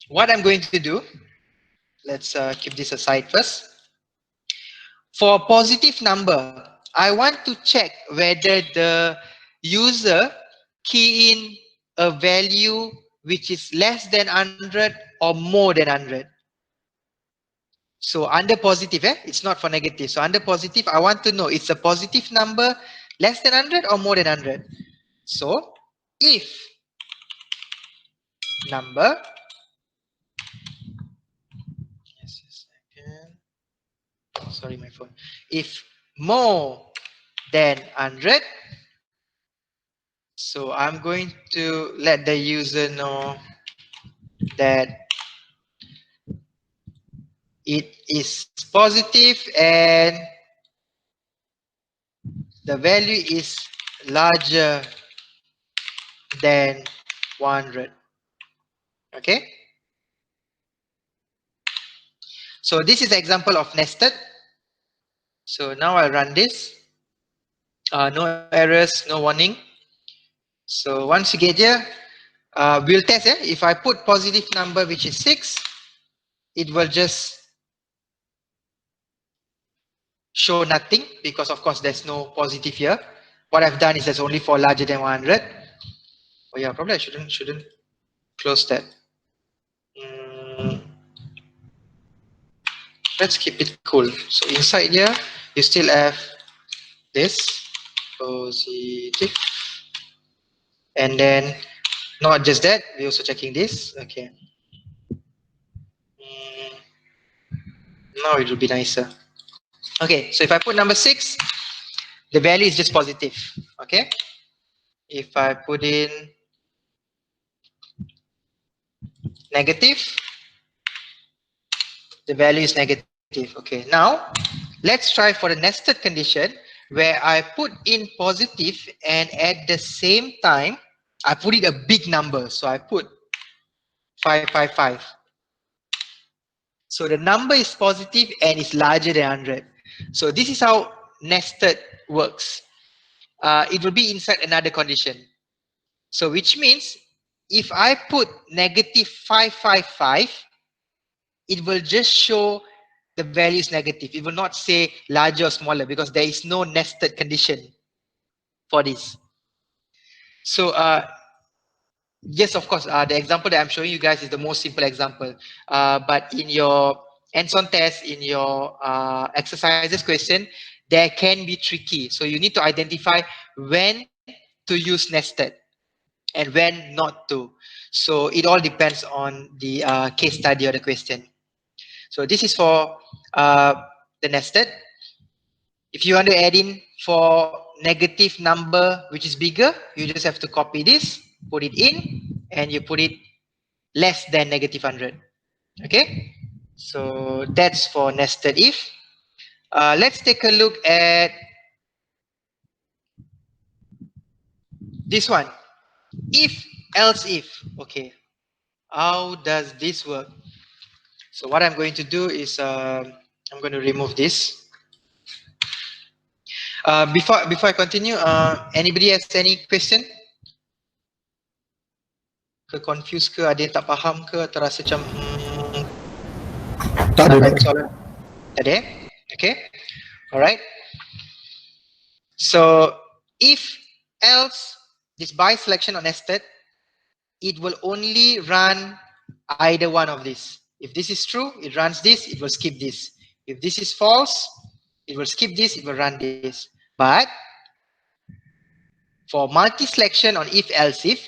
what I'm going to do, let's keep this aside first. For a positive number, I want to check whether the user key in a value which is less than 100 or more than 100. So under positive, it's not for negative. So under positive, I want to know it's a positive number less than 100 or more than 100. So if number, just a second. Sorry, my phone. If more than 100, so I'm going to let the user know that it is positive and the value is larger than 100. Okay. So this is an example of nested. So now I'll run this. No errors, no warning. So once you get here, we'll test it. If I put positive number which is 6, it will just show nothing because of course there's no positive here. What I've done is that's only for larger than 100. Oh yeah, probably I shouldn't close that. Let's keep it cool. So inside here, you still have this positive, and then not just that, we're also checking this. Okay. Now it will be nicer. Okay, so if I put number 6, the value is just positive. Okay. If I put in negative, the value is negative. Okay, now let's try for the nested condition where I put in positive and at the same time I put it a big number. So I put 555. So the number is positive and it's larger than 100. So this is how nested works. It will be inside another condition. So which means if I put negative 555, it will just show the value is negative. It will not say larger or smaller because there is no nested condition for this. So yes, of course, the example that I'm showing you guys is the most simple example. But in your hands-on test, in your exercises question, there can be tricky. So you need to identify when to use nested and when not to. So it all depends on the case study or the question. So this is for the nested. If you want to add in for negative number which is bigger, you just have to copy this, put it in, and you put it less than negative 100. Okay, so that's for nested if. Let's take a look at this one. If else if. Okay, how does this work? So what I'm going to do is I'm going to remove this. Before I continue, anybody has any question? ke confused ke, ada yang tak faham ke, terasa macam Tak ada. tak soalan? Tak ada? Okay. Alright. So if else this by selection or nested, it will only run either one of these. If this is true, it runs this, it will skip this. If this is false, it will skip this, it will run this. But for multi-selection on if-else if,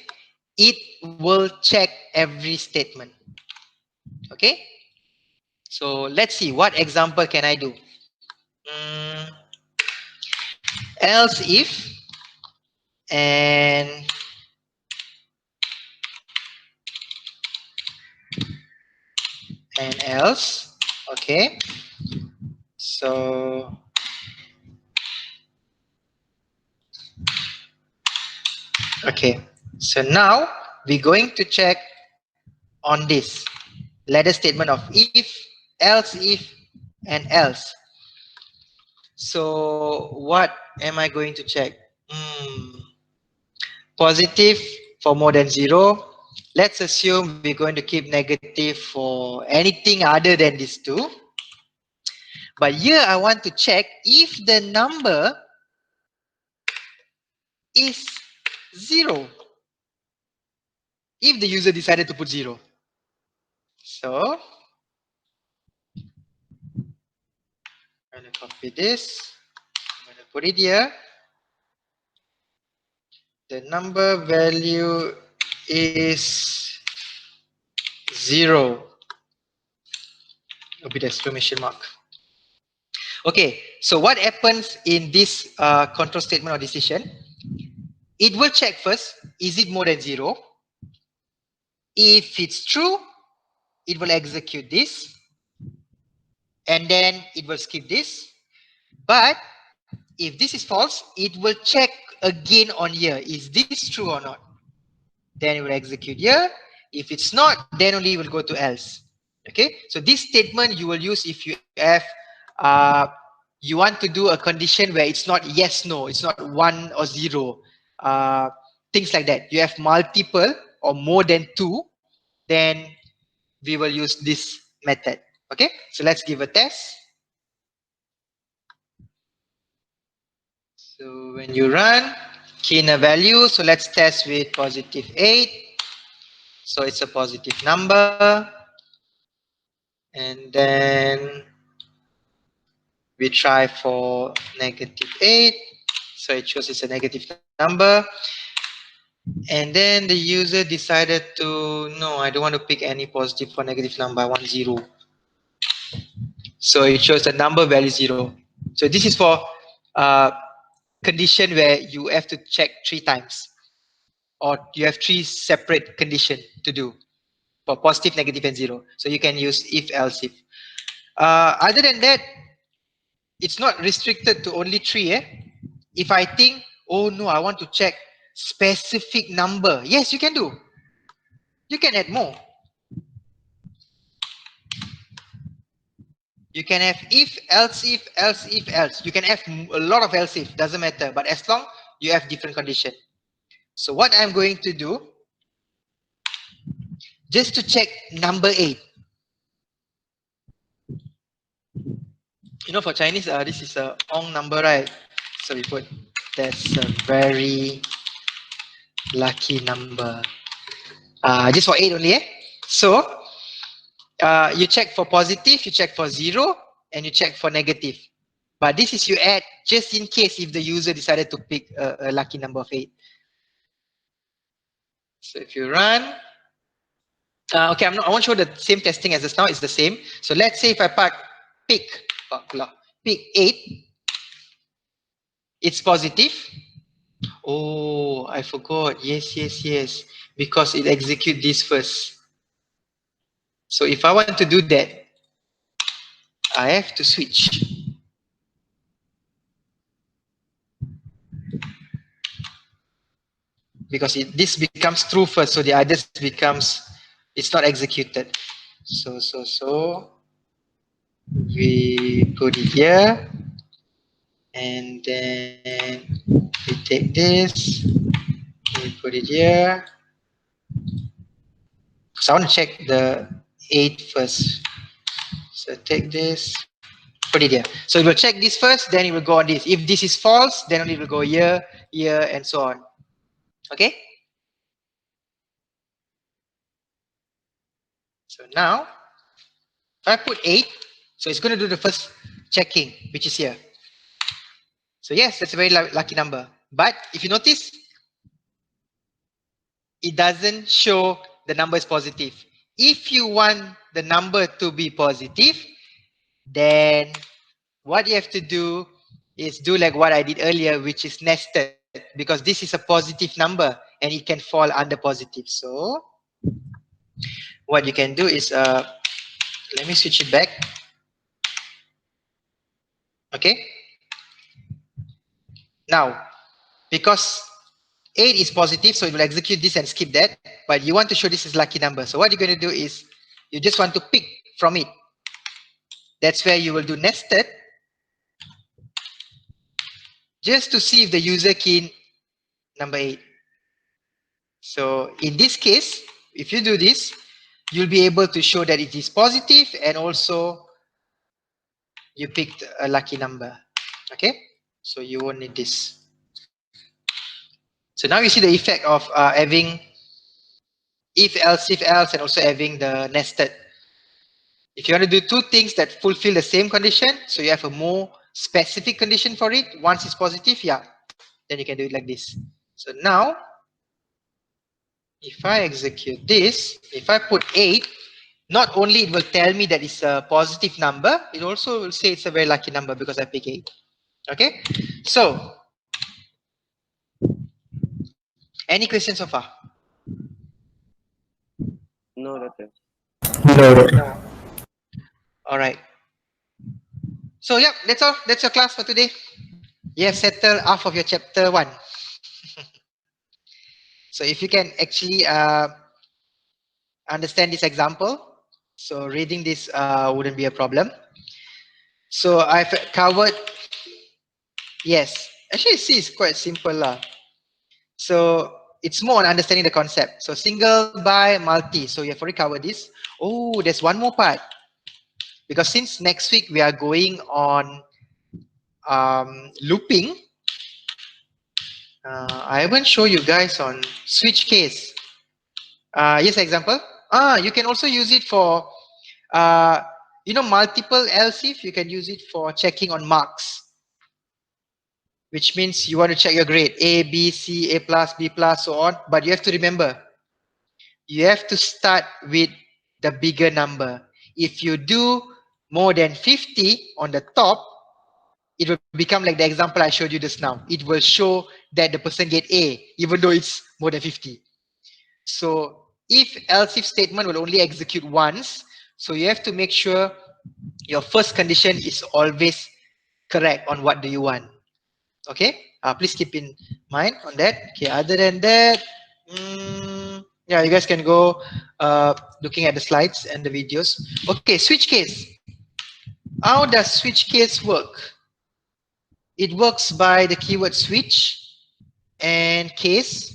it will check every statement. Okay? So let's see, what example can I do? Else if and else. Okay. So okay. So now we're going to check on this ladder statement of if, and else. So what am I going to check? Positive for more than 0. Let's assume we're going to keep negative for anything other than these two. But here I want to check if the number is 0. If the user decided to put 0. So I'm going to copy this. I'm going to put it here. The number value is 0. With exclamation mark. Okay, so what happens in this control statement or decision? It will check first, is it more than 0? If it's true, it will execute this. And then it will skip this. But if this is false, it will check again on here. Is this true or not? Then it will execute here. If it's not, then only it will go to else. Okay, so this statement you will use if you have you want to do a condition where it's not yes, no, it's not 1 or 0, things like that. You have multiple or more than 2, then we will use this method. Okay, so let's give a test. So when you run, key in a value, so let's test with positive 8. So it's a positive number. And then we try for negative 8. So it shows it's a negative number. And then the user decided to, no, I don't want to pick any positive for negative number, I want 0. So it shows the number value 0. So this is for condition where you have to check 3 times. Or you have 3 separate conditions to do for positive, negative, and 0. So you can use if, else, if. Other than that, it's not restricted to only 3. If I think, oh no, I want to check specific number. Yes, you can do. You can add more. You can have if, else, if, else, if, else. You can have a lot of else if, doesn't matter. But as long you have different condition. So what I'm going to do, just to check number 8. You know, for Chinese, this is a Ong number, right? So we put, that's a very lucky number. Just for 8 only, So, you check for positive, you check for 0, and you check for negative. But this is you add just in case if the user decided to pick a lucky number of 8. So if you run, okay, I won't show the same testing as just now, it's the same. So let's say if I pick 8, it's positive. Oh, I forgot. Yes. Because it execute this first. So if I want to do that, I have to switch. Because this becomes true first, so the others becomes, it's not executed. So we put it here, and then we take this, we put it here, So I want to check the 8 first. So take this, put it here. So it will check this first, then it will go on this. If this is false, then only it will go here, here, and so on. Okay? So now, if I put 8, so it's going to do the first checking, which is here. So yes, that's a very lucky number. But if you notice, it doesn't show the number is positive. If you want the number to be positive, then what you have to do is do like what I did earlier, which is nested, because this is a positive number and it can fall under positive. So what you can do is, let me switch it back. Okay. Now, because 8 is positive, so it will execute this and skip that, but you want to show this is lucky number. So what you're going to do is, you just want to pick from it. That's where you will do nested, just to see if the user key number 8. So in this case, if you do this, you'll be able to show that it is positive and also you picked a lucky number. Okay, so you won't need this. So now you see the effect of having if else, and also having the nested. If you want to do two things that fulfill the same condition, so you have a more specific condition for it, once it's positive, yeah, then you can do it like this. So now, if I execute this, if I put 8, not only it will tell me that it's a positive number, it also will say it's a very lucky number because I pick 8. Okay, so any questions so far? No, doctor. No. All right. So yeah, that's all. That's your class for today. You have settled half of your chapter 1. So if you can actually understand this example, so reading this wouldn't be a problem. So I've covered, yes, actually see it's quite simple lah. So it's more on understanding the concept. So single, by, multi. So you have already covered this. Oh, there's one more part. Because since next week we are going on looping, I haven't shown you guys on switch case. Yes, example. You can also use it for, multiple else if you can use it for checking on marks. Which means you want to check your grade, A, B, C, A+, B+, so on. But you have to remember, you have to start with the bigger number. If you do more than 50 on the top, it will become like the example I showed you just now. It will show that the person get A, even though it's more than 50. So if else if statement will only execute once, so you have to make sure your first condition is always correct on what do you want. Okay, please keep in mind on that. Okay, other than that, yeah, you guys can go looking at the slides and the videos. Okay, switch case. How does switch case work? It works by the keyword switch and case.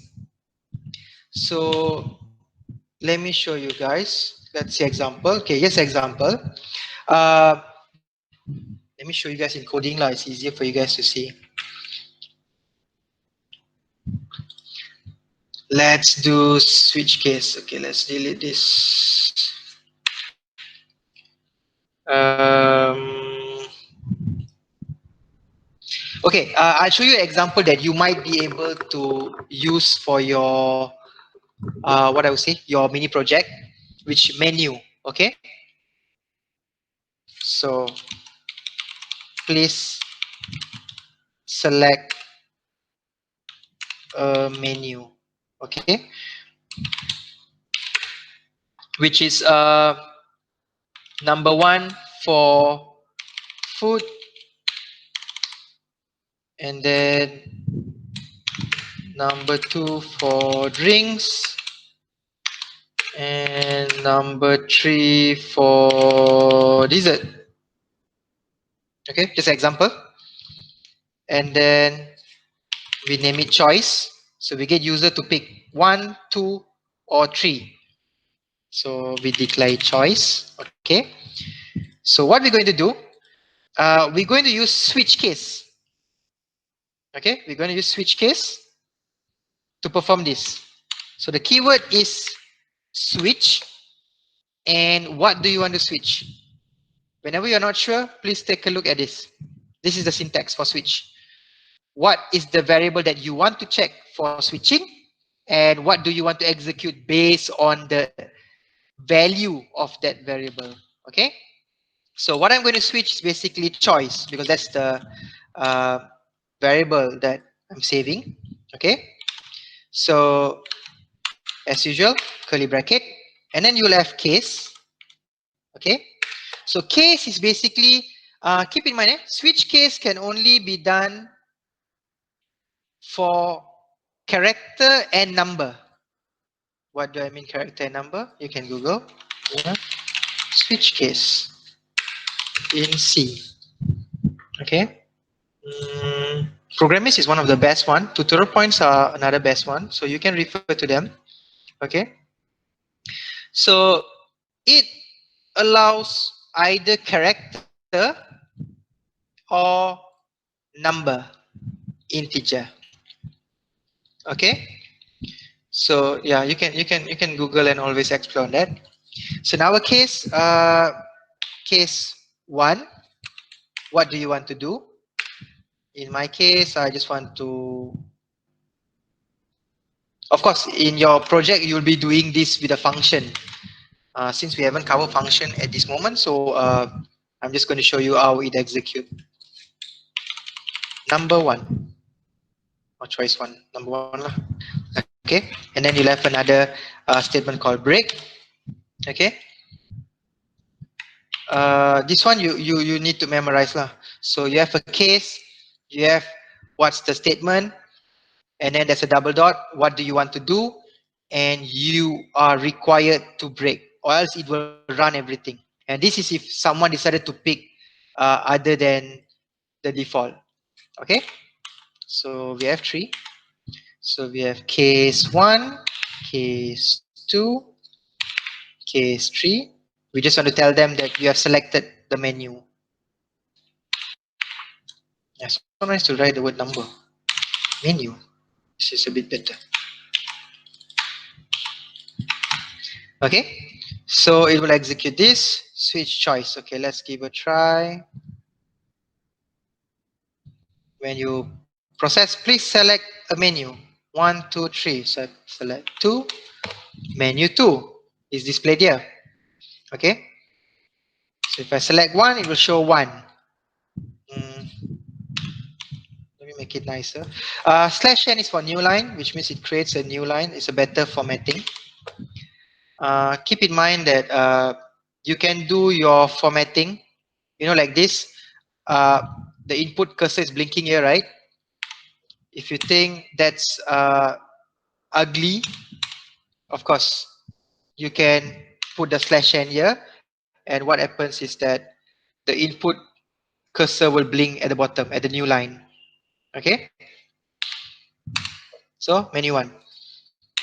So let me show you guys. Let's see example. Okay, yes, example. Let me show you guys in coding lah. It's easier for you guys to see. Let's do switch case. Okay, let's delete this. Okay, I'll show you an example that you might be able to use for your what I would say, your mini project, which menu. Okay, so please select a menu. Okay, which is number 1 for food, and then number 2 for drinks, and number 3 for dessert. Okay, just an example. And then we name it choice. So we get user to pick 1, 2, or 3. So we declare choice. Okay. So what we're going to do, we're going to use switch case. Okay, we're going to use switch case to perform this. So the keyword is switch. And what do you want to switch? Whenever you're not sure, please take a look at this. This is the syntax for switch. What is the variable that you want to check for switching? And what do you want to execute based on the value of that variable? Okay. So what I'm going to switch is basically choice, because that's the uh, variable that I'm saving. Okay. So as usual, curly bracket, and then you'll have case. Okay. So case is basically, keep in mind, switch case can only be done for character and number. What do I mean character and number? You can Google. Yeah. Switch case in C. Okay. Programmist is one of the best one. Tutorial points are another best one. So you can refer to them. Okay. So it allows either character or number, integer. Okay. So yeah, you can Google and always explore that. So in our case, case 1, what do you want to do? In my case, I just want to, of course, in your project, you'll be doing this with a function. Since we haven't covered function at this moment, so I'm just going to show you how it executes. Number 1, or choice 1, number 1 lah. Okay, and then you'll have another statement called break. Okay. This one you need to memorize lah. So you have a case, you have what's the statement, and then there's a double dot. What do you want to do? And you are required to break, or else it will run everything. And this is if someone decided to pick other than the default. Okay. So we have 3. So we have case 1, case 2, case 3. We just want to tell them that you have selected the menu. Yeah, so nice to write the word number. Menu. This is a bit better. Okay, so it will execute this. Switch choice. Okay, let's give a try. When you process, please select a menu. 1, 2, 3. So select 2. Menu 2 is displayed here. Okay. So if I select 1, it will show 1. Let me make it nicer. /n is for new line, which means it creates a new line. It's a better formatting. Keep in mind that you can do your formatting, like this. The input cursor is blinking here, right? If you think that's ugly, of course, you can put the /n here. And what happens is that the input cursor will blink at the bottom, at the new line. Okay? So, menu 1.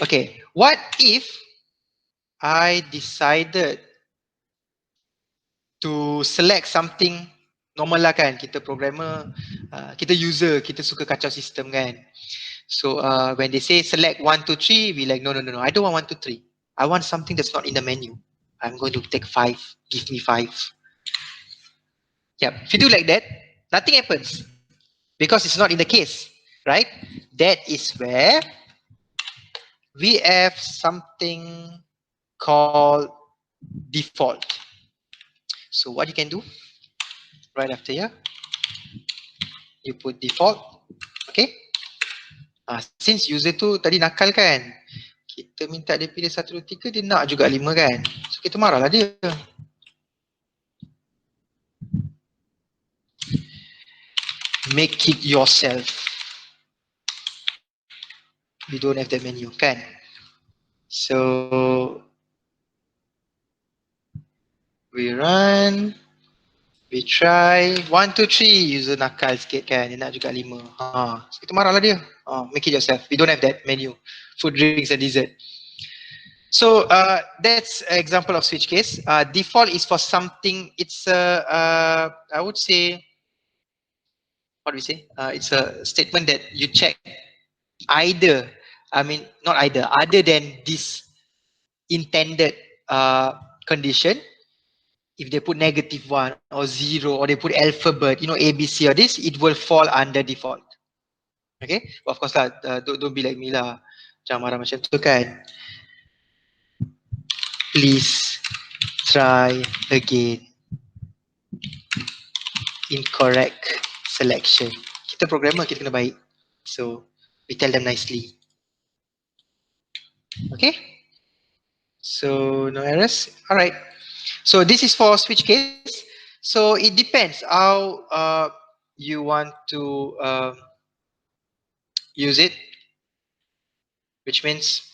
Okay, what if I decided to select something normal lah kan, kita programmer, kita user, kita suka kacau sistem kan. So when they say select 1, 2, 3, we like no, I don't want 1, 2, 3. I want something that's not in the menu. I'm going to take 5, give me 5. Yeah, if you do like that, nothing happens because it's not in the case, right? That is where we have something called default. So what you can do right after here, you put default. Okay. Since user tu tadi nakal kan, kita minta dia pilih 1, 2, 3, dia nak juga 5 kan. So kita marahlah dia. Make it yourself. We don't have that menu kan. So we run, we try 1, 2, 3, user nakal sikit kan, dia nak juga 5. So kita marahlah dia. Make it yourself. We don't have that menu. Food, drinks and dessert. So that's an example of switch case. Default is for something. It's a I would say, what do we say? It's a statement that you check either. I mean, not either. Other than this intended condition, if they put -1 or 0 or they put alphabet, A, B, C or this, it will fall under default. Okay, but of course lah, don't be like me lah. Jangan marah macam tu kan. Please try again. Incorrect selection. Kita programmer, kita kena baik. So we tell them nicely. Okay. So no errors. All right. So this is for switch case. So it depends how you want to use it, which means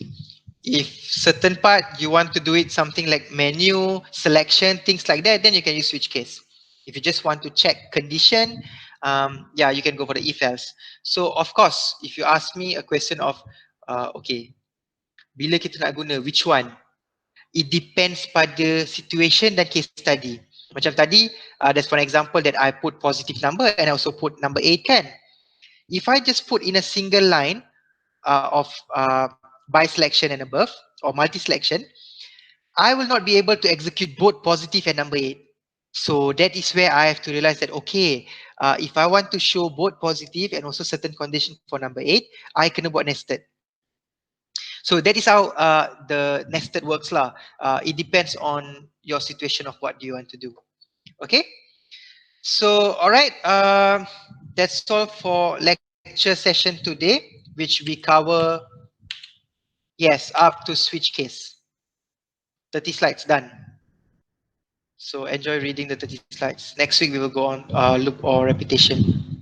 if certain part you want to do it something like menu selection, things like that, then you can use switch case. If you just want to check condition, yeah, you can go for the if else. So of course, if you ask me a question of okay, bila kita nak guna which one, it depends pada situation dan case study. Macam tadi, there's one example that I put positive number and I also put number 8 kan. If I just put in a single line of by selection and above or multi-selection, I will not be able to execute both positive and number 8. So that is where I have to realize that, okay, if I want to show both positive and also certain condition for number 8, I kena buat nested. So that is how the nested works lah. It depends on your situation of what do you want to do. Okay. So all right, that's all for lecture session today, which we cover, yes, up to switch case. 30 slides done. So enjoy reading the 30 slides. Next week we will go on loop or repetition.